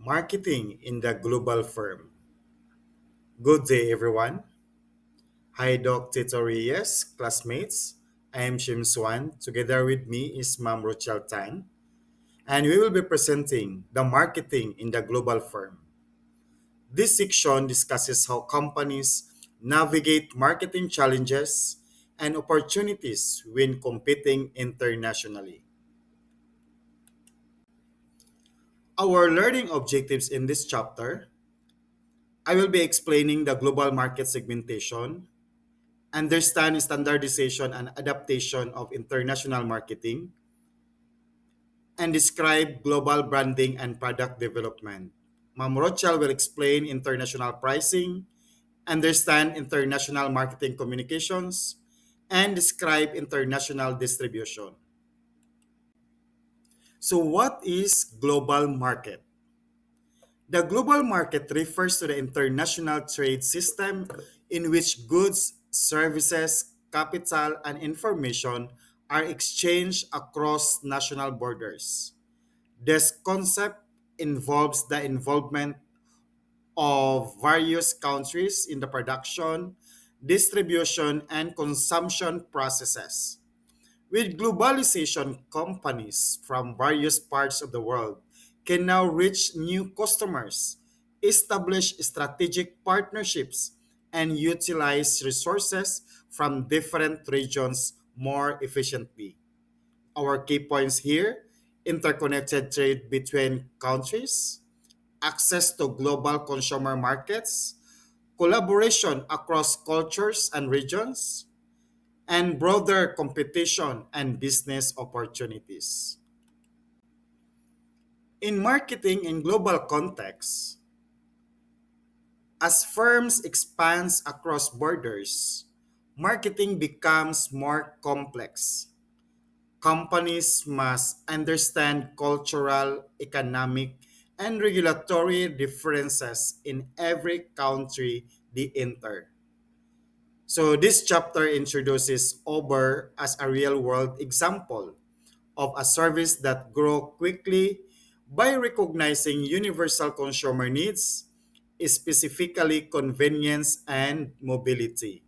Marketing in the global firm. Good day, everyone. Hi, Dr. Reyes, classmates. I am shimsuan. Together with me is Ma'am Rochelle Tan, and we will be presenting the marketing in the global firm. This section discusses how companies navigate marketing challenges and opportunities when competing internationally. Our learning objectives in this chapter, I will be explaining the global market segmentation, understand standardization and adaptation of international marketing, and describe global branding and product development. Ma'am Rochelle will explain international pricing, understand international marketing communications, and describe international distribution. So, what is global market? The global market refers to the international trade system in which goods, services, capital, and information are exchanged across national borders. This concept involves the involvement of various countries in the production, distribution, and consumption processes. With globalization, companies from various parts of the world can now reach new customers, establish strategic partnerships, and utilize resources from different regions more efficiently. Our key points here: interconnected trade between countries, access to global consumer markets, collaboration across cultures and regions, and broader competition and business opportunities. In marketing in global contexts, as firms expand across borders, marketing becomes more complex. Companies must understand cultural, economic, and regulatory differences in every country they enter. So, this chapter introduces Uber as a real world example of a service that grow quickly by recognizing universal consumer needs, specifically convenience and mobility.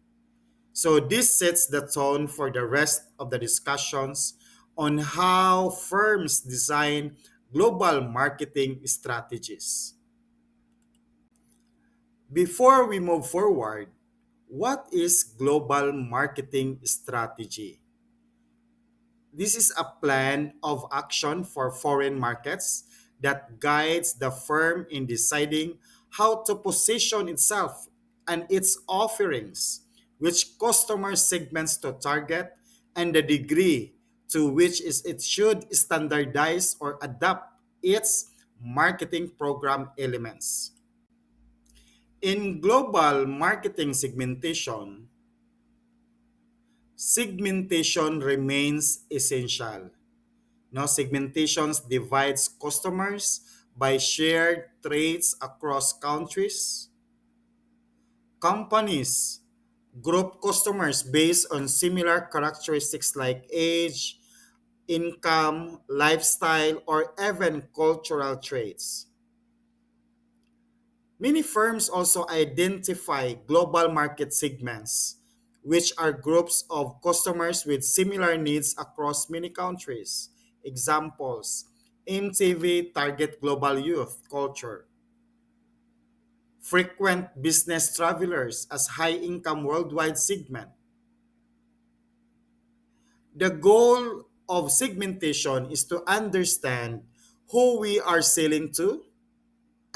So this sets the tone for the rest of the discussions on how firms design global marketing strategies. Before we move forward, what is global marketing strategy? This is a plan of action for foreign markets that guides the firm in deciding how to position itself and its offerings, which customer segments to target, and the degree to which it should standardize or adapt its marketing program elements. In global marketing segmentation remains essential. Now, segmentations divides customers by shared traits across countries. Companies group customers based on similar characteristics like age, income, lifestyle, or even cultural traits. Many firms also identify global market segments, which are groups of customers with similar needs across many countries. Examples: MTV target global youth culture, frequent business travelers as high income worldwide segment. The goal of segmentation is to understand who we are selling to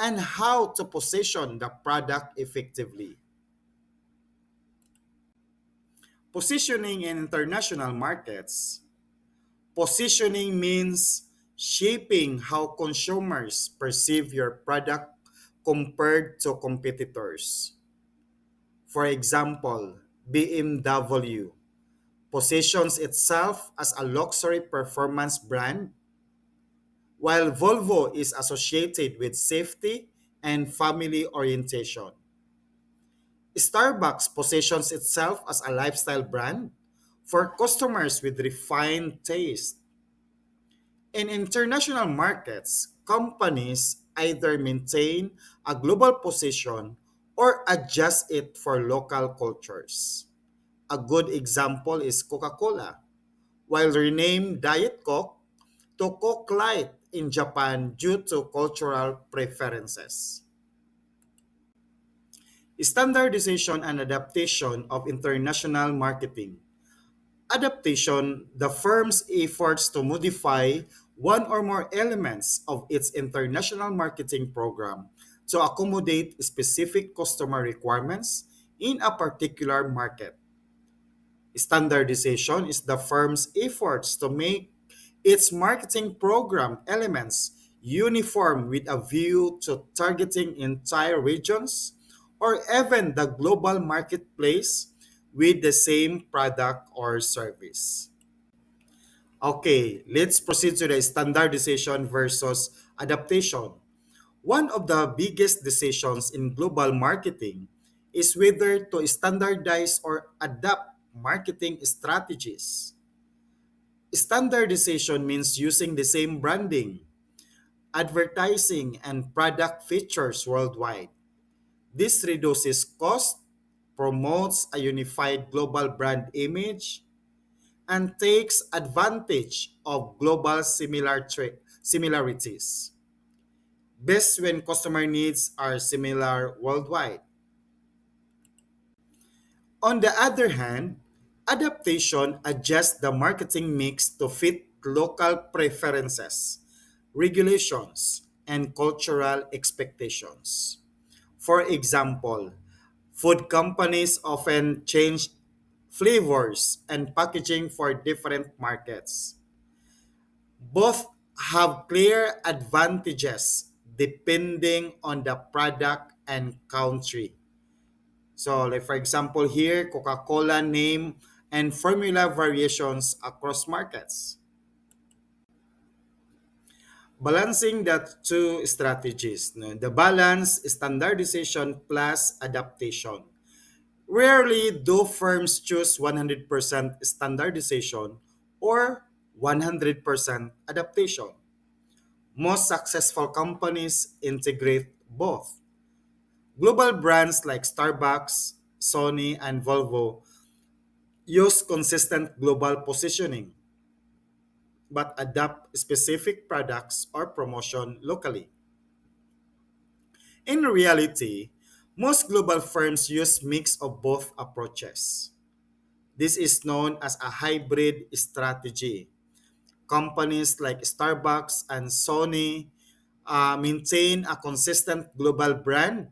and how to position the product effectively. Positioning in international markets. Positioning means shaping how consumers perceive your product compared to competitors. For example, BMW positions itself as a luxury performance brand, while Volvo is associated with safety and family orientation. Starbucks positions itself as a lifestyle brand for customers with refined taste. In international markets, companies either maintain a global position or adjust it for local cultures. A good example is Coca-Cola. While renamed Diet Coke to Coke Light in Japan due to cultural preferences. Standardization and adaptation of international marketing. Adaptation, the firm's efforts to modify one or more elements of its international marketing program to accommodate specific customer requirements in a particular market. Standardization is the firm's efforts to make its marketing program elements uniform with a view to targeting entire regions or even the global marketplace with the same product or service. Okay, let's proceed to the standardization versus adaptation. One of the biggest decisions in global marketing is whether to standardize or adapt marketing strategies. Standardization means using the same branding, advertising, and product features worldwide. This reduces cost, promotes a unified global brand image, and takes advantage of global similarities. Best when customer needs are similar worldwide. On the other hand, adaptation adjusts the marketing mix to fit local preferences, regulations, and cultural expectations. For example, food companies often change flavors and packaging for different markets. Both have clear advantages depending on the product and country. So, like for example, here Coca-Cola name and formula variations across markets. Balancing the two strategies, no? The balance, standardization plus adaptation. Rarely do firms choose 100% standardization or 100% adaptation. Most successful companies integrate both. Global brands like Starbucks, Sony, and Volvo use consistent global positioning but adapt specific products or promotion locally. In reality, most global firms use mix of both approaches. This is known as a hybrid strategy. Companies like Starbucks and Sony maintain a consistent global brand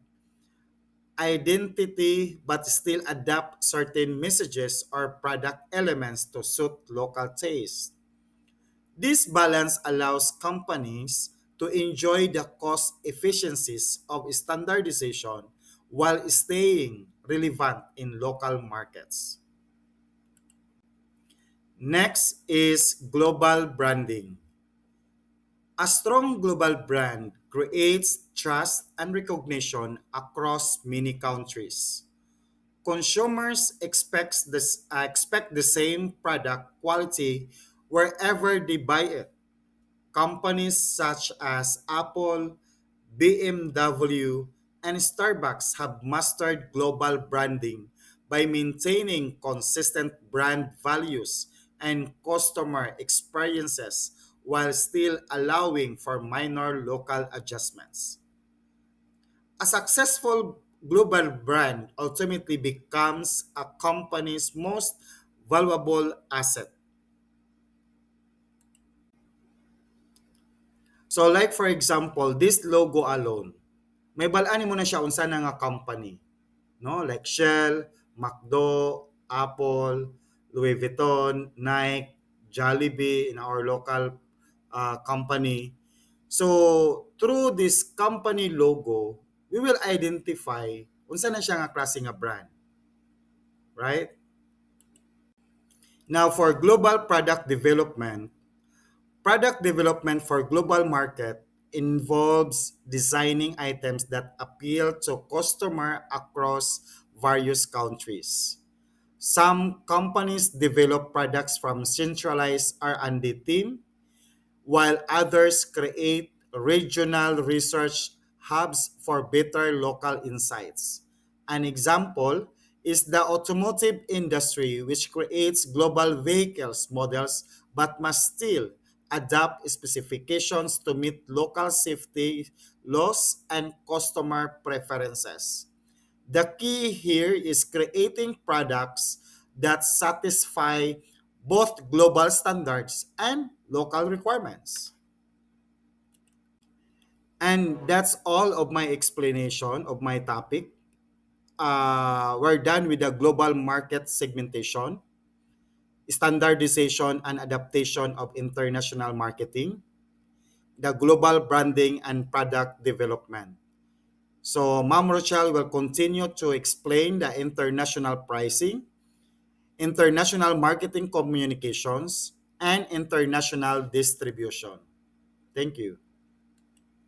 identity but still adapt certain messages or product elements to suit local tastes. This balance allows companies to enjoy the cost efficiencies of standardization while staying relevant in local markets. Next is global branding. A strong global brand creates trust and recognition across many countries. Consumers expect the same product quality wherever they buy it. Companies such as Apple, BMW, and Starbucks have mastered global branding by maintaining consistent brand values and customer experiences while still allowing for minor local adjustments. A successful global brand ultimately becomes a company's most valuable asset. So like for example, this logo alone, may balaan mo na siya unsa na nga company, no? Like Shell, McDo, Apple, Louis Vuitton, Nike, Jollibee in our local company. So through this company logo, we will identify unsa na siya nga klase nga brand, right? Now for global product development for global market involves designing items that appeal to customer across various countries. Some companies develop products from centralized R&D team, while others create regional research hubs for better local insights. An example is the automotive industry, which creates global vehicles models but must still adapt specifications to meet local safety laws and customer preferences. The key here is creating products that satisfy both global standards and local requirements. And that's all of my explanation of my topic. We're done with the global market segmentation, standardization, and adaptation of international marketing, the global branding, and product development. So, Ma'am Rochelle will continue to explain the international pricing, international marketing communications, and international distribution. Thank you.